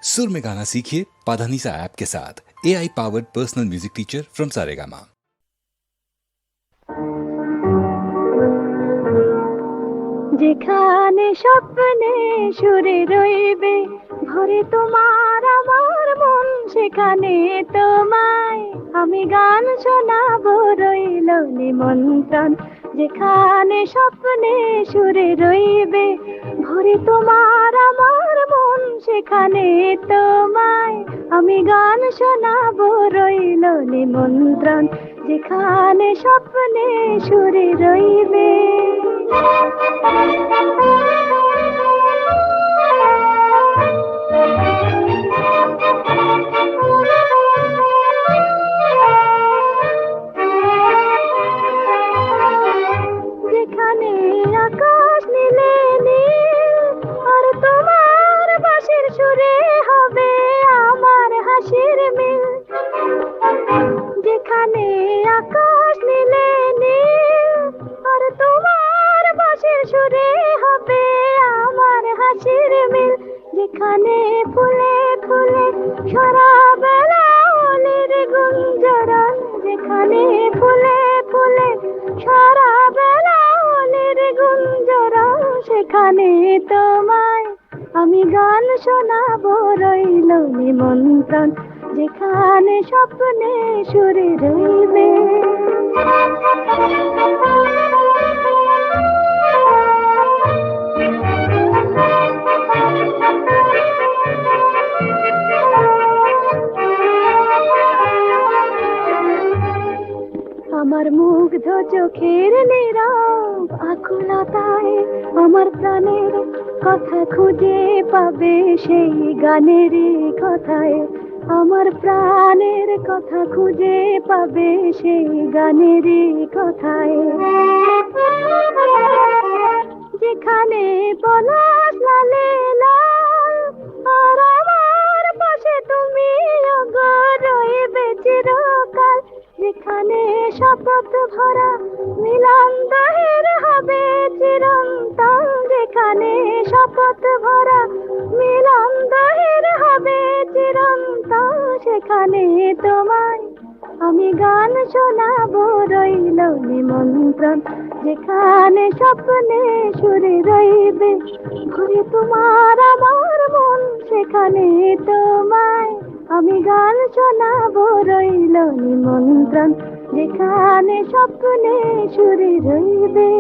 सुर में गाना सीखिए पाधानीसा ऐप के साथ। AI powered personal music teacher from Saregama. যেখানে স্বপ্নে সুরে রইবে ভরে তোমার আমার মন, সেখানে তোমায় আমি গান শোনাবো রইল নিমন্ত্রণ। যেখানে স্বপ্নে সুরে রইবে ভরে তোমার আমার মন, সেখানে তোমায় আমি গান শোনাবো রইল নিমন্ত্রণ। যেখানে স্বপ্নে সুরে রইবে। যেখানে আকাশ নীলে নীল আর তোমার বাঁশির সুরে হবে আমার হাসির মিল। যেখানে আকাশ নীলে নীল আর তোমার বাঁশির সুরে হবে আমার হাসির মিল। যেখানে ফুলে ফুলে সারা বেলা অলির গুঞ্জরণ, যেখানে ফুলে ফুলে সারা বেলা অলির গুঞ্জরণ, সেখানে তোমায় আমি গান শোনাবো রইল নিমন্ত্রণ। যেখানে স্বপ্নে সুরে রইবে। আমার মুগ্ধ চোখের নীরব আকুলতায় আমার প্রাণের কথা খুঁজে পাবে সেই গানের কথায়। আমার প্রাণের কথা খুঁজে পাবে সেই গানের কথায়। যেখানে পলাশ লালে লাল আর আমার পাশে তুমি রইবে চিরকাল। যেখানে শপথ ভরা মিলন দাহের হবে চিরন্তন, যেখানে শপথ ভরা মিলন দাহের হবে চিরন্তন, সেখানে তোমায় আমি গান শোনাবো রইল নিমন্ত্রণ। যেখানে স্বপ্নে সুরে রইবে ঘুরে তোমার আমার মন, সেখানে তোমায় আমি গান শোনাবো রইল নিমন্ত্রণ। যেখানে স্বপ্নে সুরে রইবে।